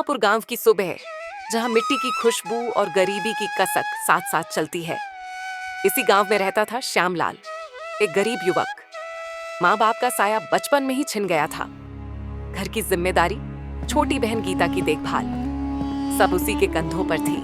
शामापुर गांव की सुबह, जहां मिट्टी की खुशबू और गरीबी की कसक साथ साथ चलती है। इसी गांव में रहता था श्यामलाल, एक गरीब युवक। माँ बाप का साया बचपन में ही छिन गया था। घर की जिम्मेदारी, छोटी बहन गीता की देखभाल, सब उसी के कंधों पर थी।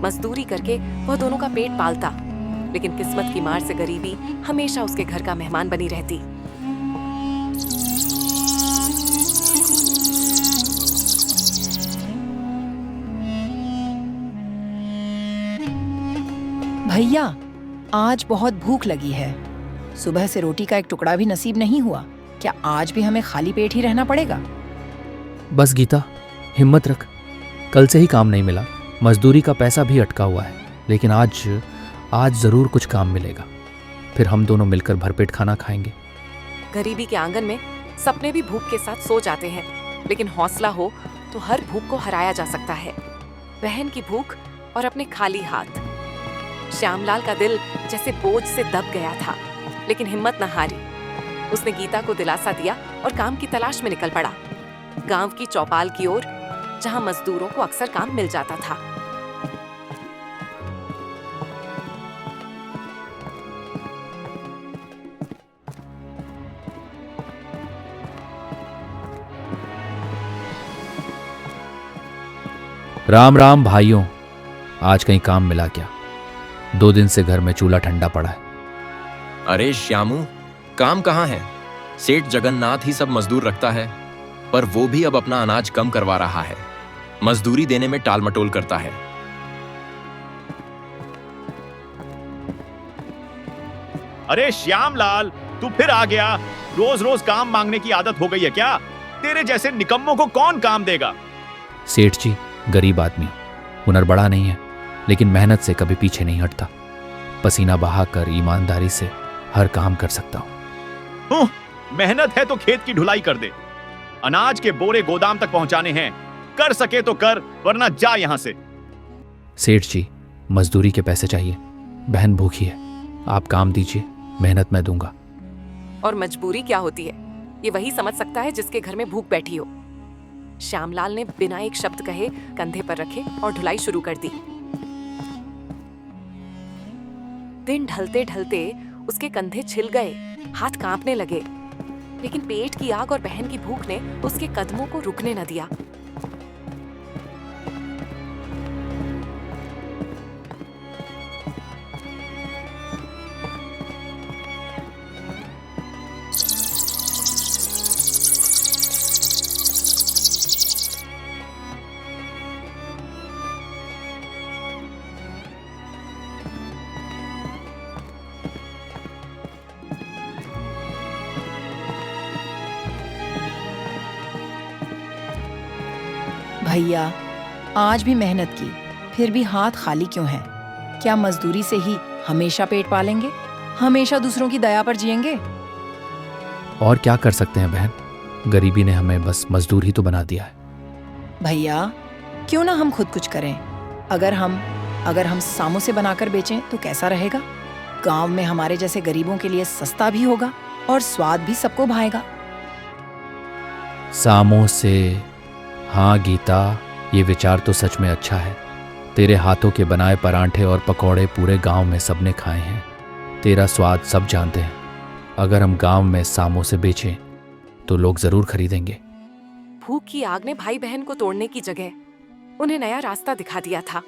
मजदूरी करके वह दोनों का पेट पालता, लेकिन किस्मत की मार से गरीबी हमेशा उसके घर का मेहमान बनी रहती। भैया, आज बहुत भूख लगी है। सुबह से रोटी का एक टुकड़ा भी नसीब नहीं हुआ। क्या आज भी हमें खाली पेट ही रहना पड़ेगा? बस गीता, हिम्मत रख। कल से ही काम नहीं मिला, मजदूरी का पैसा भी अटका हुआ है, लेकिन आज जरूर कुछ काम मिलेगा। फिर हम दोनों मिलकर भरपेट खाना खाएंगे। गरीबी के आंगन में सपने भी भूख के साथ सो जाते हैं, लेकिन हौसला हो तो हर भूख को हराया जा सकता है। बहन की भूख और अपने खाली हाथ। श्यामलाल का दिल जैसे बोझ से दब गया था, लेकिन हिम्मत न हारी। उसने गीता को दिलासा दिया और काम की तलाश में निकल पड़ा, गांव की चौपाल की ओर, जहां मजदूरों को अक्सर काम मिल जाता था। राम राम भाइयों, आज कहीं काम मिला क्या? 2 दिन से घर में चूल्हा ठंडा पड़ा है। अरे श्यामू, काम कहाँ है? सेठ जगन्नाथ ही सब मजदूर रखता है, पर वो भी अब अपना अनाज कम करवा रहा है। मजदूरी देने में टाल मटोल करता है। अरे श्यामलाल, तू फिर आ गया। रोज रोज काम मांगने की आदत हो गई है क्या? तेरे जैसे निकम्मों को कौन काम देगा? सेठ जी गरीब आदमी, हुनर बड़ा नहीं है, लेकिन मेहनत से कभी पीछे नहीं हटता। पसीना बहाकर ईमानदारी से हर काम कर सकता हूँ। मेहनत है तो खेत की ढुलाई कर दे। अनाज के बोरे गोदाम तक पहुंचाने हैं। कर सके तो कर, वरना जा यहां से। सेठ जी, मजदूरी के पैसे चाहिए। बहन भूखी है, आप काम दीजिए, मेहनत मैं दूंगा। और मजबूरी क्या होती है, ये वही समझ सकता है जिसके घर में भूख बैठी हो। श्यामलाल ने बिना एक शब्द कहे कंधे पर रखे और ढुलाई शुरू कर दी। दिन ढलते ढलते उसके कंधे छिल गए, हाथ कांपने लगे, लेकिन पेट की आग और बहन की भूख ने उसके कदमों को रुकने न दिया। भैया, आज भी मेहनत की, फिर भी हाथ खाली क्यों है? क्या मजदूरी से ही हमेशा पेट पालेंगे? हमेशा दूसरों की दया पर जिएंगे? और क्या कर सकते हैं बहन, गरीबी ने हमें बस मजदूर ही तो बना दिया है। भैया, क्यों ना हम खुद कुछ करें? अगर हम सामों से बनाकर बेचें तो कैसा रहेगा? गांव में हमारे जैसे गरीबों के लिए सस्ता भी होगा और स्वाद भी सबको भाएगा। सामों से? हाँ गीता, ये विचार तो सच में अच्छा है। तेरे हाथों के बनाए परांठे और पकौड़े पूरे गांव में सबने खाए हैं। तेरा स्वाद सब जानते हैं। अगर हम गांव में सामों से बेचें तो लोग जरूर खरीदेंगे। भूख की आग ने भाई बहन को तोड़ने की जगह उन्हें नया रास्ता दिखा दिया था।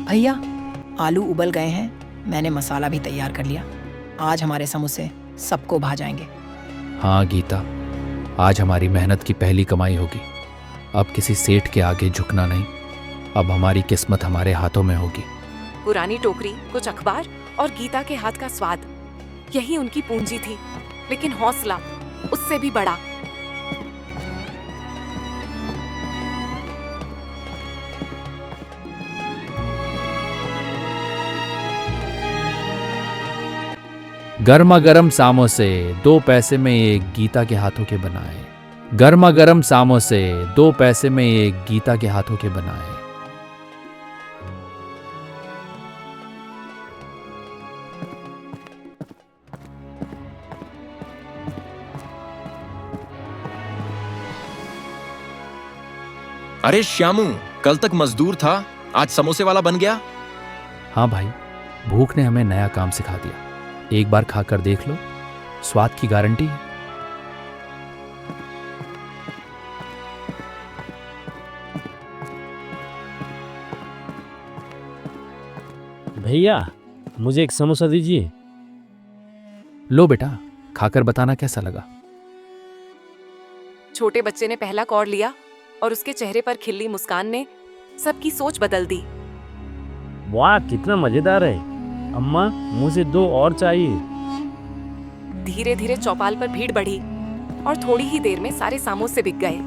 भैया, आलू उबल गए हैं, मैंने मसाला भी तैयार कर लिया। आज हमारे समोसे सबको भा जाएंगे। हाँ गीता, आज हमारी मेहनत की पहली कमाई होगी। अब किसी सेठ के आगे झुकना नहीं, अब हमारी किस्मत हमारे हाथों में होगी। पुरानी टोकरी, कुछ अखबार और गीता के हाथ का स्वाद, यही उनकी पूंजी थी। लेकिन हौसला उससे भी बड़ा। गर्मा गर्म समोसे 2 पैसे में एक गीता के हाथों के बनाए। गर्मा गर्म समोसे 2 पैसे में एक गीता के हाथों के बनाए। अरे श्यामू, कल तक मजदूर था, आज समोसे वाला बन गया। हाँ भाई, भूख ने हमें नया काम सिखा दिया। एक बार खाकर देख लो, स्वाद की गारंटी है। भैया, मुझे एक समोसा दीजिए। लो बेटा, खाकर बताना कैसा लगा। छोटे बच्चे ने पहला कौर लिया और उसके चेहरे पर खिली मुस्कान ने सबकी सोच बदल दी। वाह, कितना मजेदार है। अम्मा, मुझे 2 और चाहिए। धीरे धीरे चौपाल पर भीड़ बढ़ी और थोड़ी ही देर में सारे समोसे बिक गए।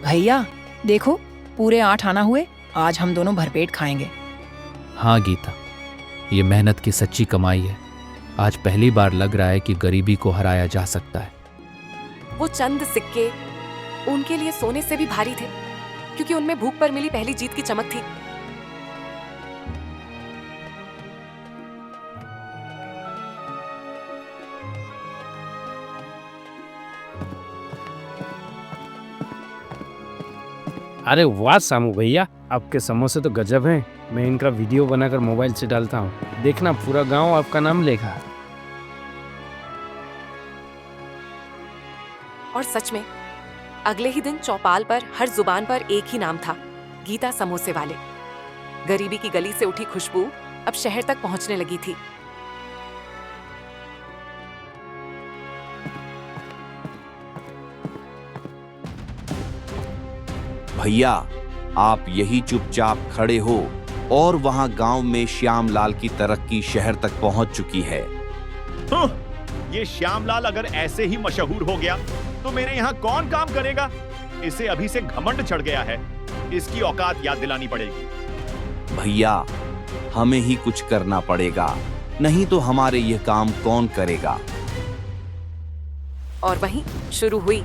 भैया देखो, पूरे 8 आना हुए। आज हम दोनों भरपेट खाएंगे। हाँ गीता, ये मेहनत की सच्ची कमाई है। आज पहली बार लग रहा है कि गरीबी को हराया जा सकता है। वो चंद सिक्के उनके लिए सोने से भी भारी थे, क्योंकि उनमें भूख पर मिली पहली जीत की चमक थी। अरे वाह सामू भैया, आपके समोसे तो गजब हैं। मैं इनका वीडियो बनाकर मोबाइल से डालता हूँ। देखना, पूरा गांव आपका नाम लेगा। और सच में अगले ही दिन चौपाल पर हर जुबान पर एक ही नाम था, गीता समोसे वाले। गरीबी की गली से उठी खुशबू अब शहर तक पहुंचने लगी थी। भैया, आप यही चुपचाप खड़े हो और वहां गांव में श्यामलाल की तरक्की शहर तक पहुंच चुकी है। ये श्यामलाल अगर ऐसे ही मशहूर हो गया तो मेरे यहाँ कौन काम करेगा? इसे अभी से घमंड चढ़ गया है। इसकी औकात याद दिलानी पड़ेगी। भैया, हमें ही कुछ करना पड़ेगा, नहीं तो हमारे यह काम कौन करेगा। और वहीं शुरू हुई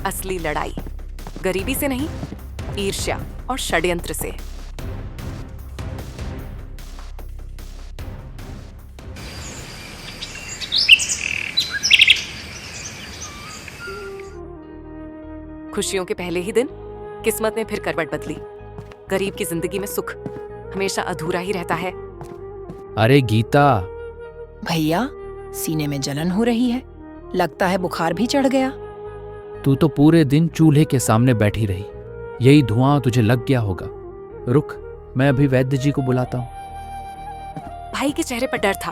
असली लड़ाई, गरीबी से नहीं, ईर्ष्या और षड्यंत्र से। खुशियों के पहले ही दिन किस्मत ने फिर करवट बदली। गरीब की जिंदगी में सुख हमेशा अधूरा ही रहता है। अरे गीता, भैया, सीने में जलन हो रही है। लगता है बुखार भी चढ़ गया। तू तो पूरे दिन चूल्हे के सामने बैठी रही, यही धुआं तुझे लग गया होगा। रुक, मैं अभी वैद्य जी को बुलाता हूँ। भाई के चेहरे पर डर था,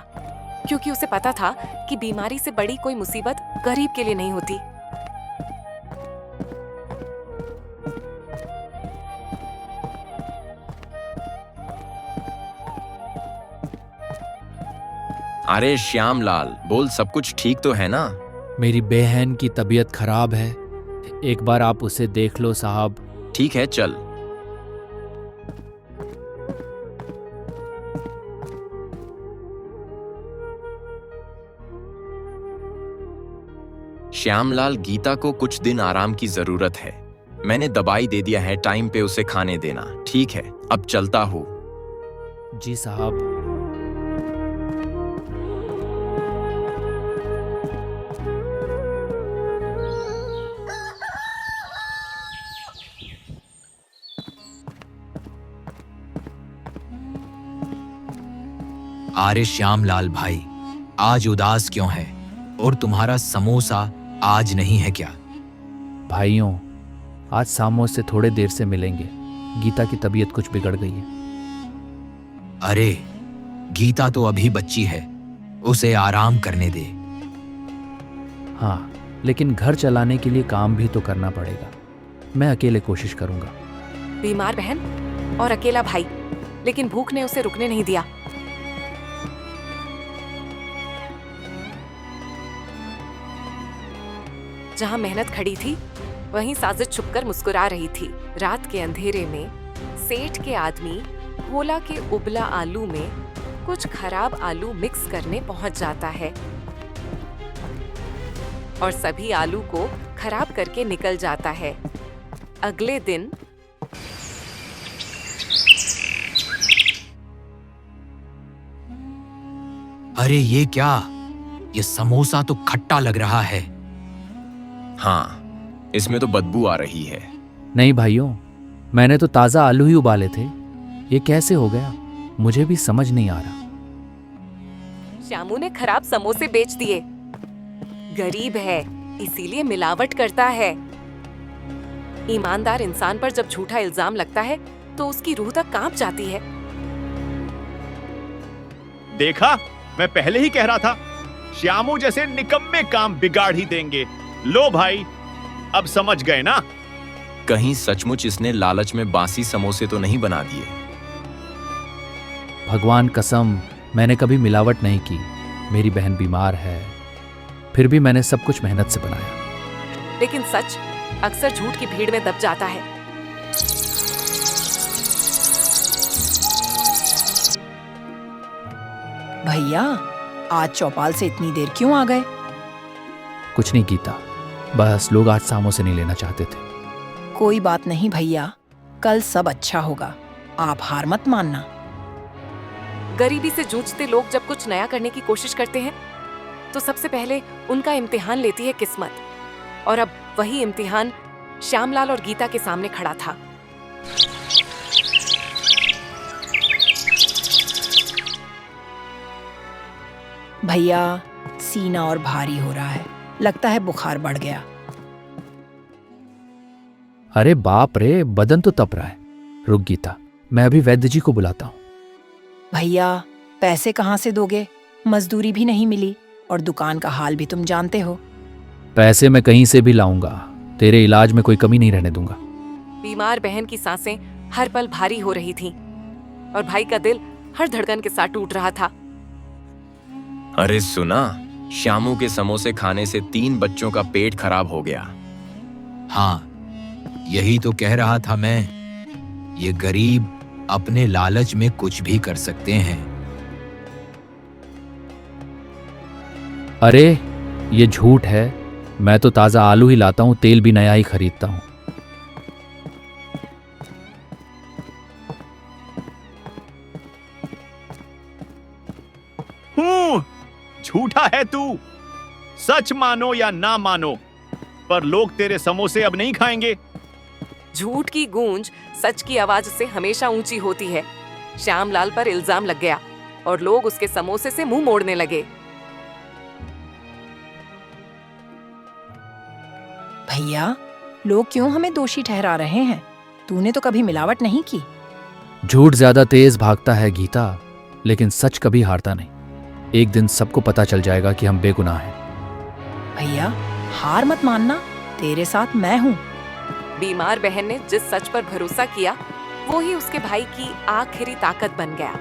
क्योंकि उसे पता था कि बीमारी से बड़ी कोई मुसीबत गरीब के लिए नहीं होती। अरे श्यामलाल, बोल, सब कुछ ठीक तो है ना? मेरी बहन की तबीयत खराब है, एक बार आप उसे देख लो साहब। ठीक है, चल। श्यामलाल, गीता को कुछ दिन आराम की जरूरत है। मैंने दवाई दे दिया है, टाइम पे उसे खाने देना। ठीक है, अब चलता हूँ। जी साहब। अरे श्यामलाल भाई, आज उदास क्यों है? और तुम्हारा समोसा आज नहीं है क्या? भाइयों, आज सामो से थोड़े देर से मिलेंगे। गीता की तबीयत कुछ बिगड़ गई है। अरे, गीता तो अभी बच्ची है, उसे आराम करने दे। हाँ, लेकिन घर चलाने के लिए काम भी तो करना पड़ेगा। मैं अकेले कोशिश करूंगा। बीमार बहन और अकेला भाई, लेकिन भूख ने उसे रुकने नहीं दिया। जहां मेहनत खड़ी थी, वहीं साजिद छुपकर मुस्कुरा रही थी। रात के अंधेरे में सेठ के आदमी भोला के उबला आलू में कुछ खराब आलू मिक्स करने पहुंच जाता है और सभी आलू को खराब करके निकल जाता है। अगले दिन अरे ये क्या? ये समोसा तो खट्टा लग रहा है। हाँ, इसमें तो बदबू आ रही है। नहीं भाइयों, मैंने तो ताज़ा आलू ही उबाले थे। ये कैसे हो गया, मुझे भी समझ नहीं आ रहा। श्यामू ने खराब समोसे बेच दिए। गरीब है, इसीलिए मिलावट करता है। ईमानदार इंसान पर जब झूठा इल्जाम लगता है तो उसकी रूह तक कांप जाती है। देखा, मैं पहले ही कह रहा था, श्यामू जैसे निकम्मे काम बिगाड़ ही देंगे। लो भाई, अब समझ गए ना? कहीं सचमुच इसने लालच में बासी समोसे तो नहीं बना दिए? भगवान कसम, मैंने कभी मिलावट नहीं की। मेरी बहन बीमार है, फिर भी मैंने सब कुछ मेहनत से बनाया। लेकिन सच अक्सर झूठ की भीड़ में दब जाता है। भैया, आज चौपाल से इतनी देर क्यों आ गए? कुछ नहीं गीता, बस लोग आज सामो से नहीं लेना चाहते थे। कोई बात नहीं भैया, कल सब अच्छा होगा। आप हार मत मानना। गरीबी से जूझते लोग जब कुछ नया करने की कोशिश करते हैं तो सबसे पहले उनका इम्तिहान लेती है किस्मत। और अब वही इम्तिहान श्यामलाल और गीता के सामने खड़ा था। भैया, सीना और भारी हो रहा है, लगता है बुखार बढ़ गया। अरे बाप रे, बदन तो तप रहा है। रुक गीता, मैं अभी वैद्य जी को बुलाता हूँ। भैया, पैसे कहाँ से दोगे? मजदूरी भी नहीं मिली और दुकान का हाल भी तुम जानते हो। पैसे मैं कहीं से भी लाऊंगा, तेरे इलाज में कोई कमी नहीं रहने दूंगा। बीमार बहन की सांसें हर पल भारी हो रही थीं और भाई का दिल हर धड़कन के साथ टूट रहा था। अरे सुना, श्यामू के समोसे खाने से 3 बच्चों का पेट खराब हो गया। हाँ, यही तो कह रहा था मैं। ये गरीब अपने लालच में कुछ भी कर सकते हैं। अरे ये झूठ है, मैं तो ताज़ा आलू ही लाता हूँ, तेल भी नया ही खरीदता हूँ। झूठा है तू। सच मानो या ना मानो, पर लोग तेरे समोसे अब नहीं खाएंगे। झूठ की गूंज सच की आवाज से हमेशा ऊंची होती है। श्यामलाल पर इल्जाम लग गया और लोग उसके समोसे से मुंह मोड़ने लगे। भैया, लोग क्यों हमें दोषी ठहरा रहे हैं? तूने तो कभी मिलावट नहीं की। झूठ ज्यादा तेज भागता है गीता, लेकिन सच कभी हारता नहीं। एक दिन सबको पता चल जाएगा कि हम बेगुनाह हैं। भैया, हार मत मानना, तेरे साथ मैं हूँ। बीमार बहन ने जिस सच पर भरोसा किया, वो ही उसके भाई की आखिरी ताकत बन गया।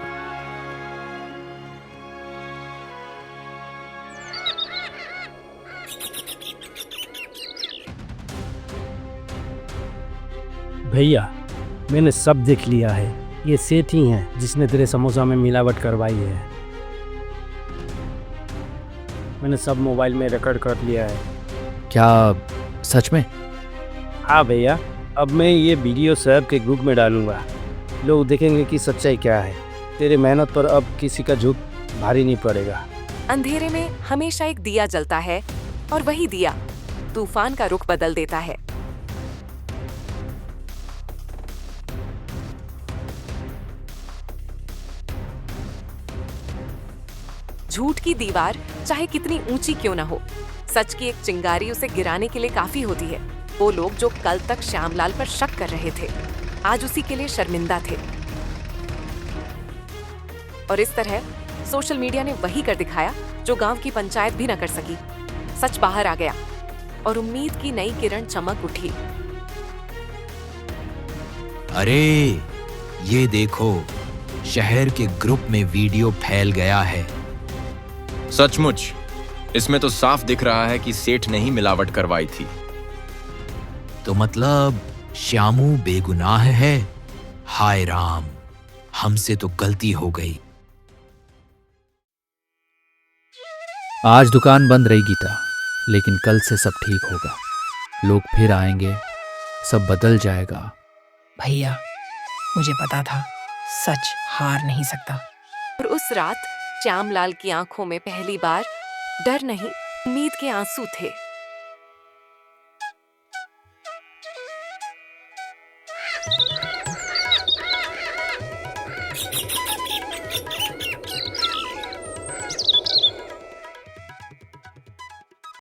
भैया, मैंने सब देख लिया है। ये सेठ ही है जिसने तेरे समोसा में मिलावट करवाई है। मैंने सब मोबाइल में रिकॉर्ड कर लिया है। क्या सच में? हाँ भैया, अब मैं ये वीडियो साहब के ग्रुप में डालूंगा। लोग देखेंगे कि सच्चाई क्या है। तेरे मेहनत पर अब किसी का झूठ भारी नहीं पड़ेगा। अंधेरे में हमेशा एक दिया जलता है और वही दिया तूफान का रुख बदल देता है। झूठ की दीवार चाहे कितनी ऊंची क्यों ना हो, सच की एक चिंगारी उसे गिराने के लिए काफी होती है। वो लोग जो कल तक श्यामलाल पर शक कर रहे थे, आज उसी के लिए शर्मिंदा थे। और इस तरह सोशल मीडिया ने वही कर दिखाया जो गांव की पंचायत भी न कर सकी। सच बाहर आ गया और उम्मीद की नई किरण चमक उठी। अरे ये देखो, शहर के ग्रुप में वीडियो फैल गया है। सचमुच इसमें तो साफ दिख रहा है कि सेठ ने ही मिलावट करवाई थी। तो मतलब श्यामू बेगुनाह है? हाय राम, हमसे तो गलती हो गई। आज दुकान बंद रही गीता, लेकिन कल से सब ठीक होगा। लोग फिर आएंगे, सब बदल जाएगा। भैया, मुझे पता था सच हार नहीं सकता। और उस रात श्यामलाल की आंखों में पहली बार डर नहीं, उम्मीद के आंसू थे।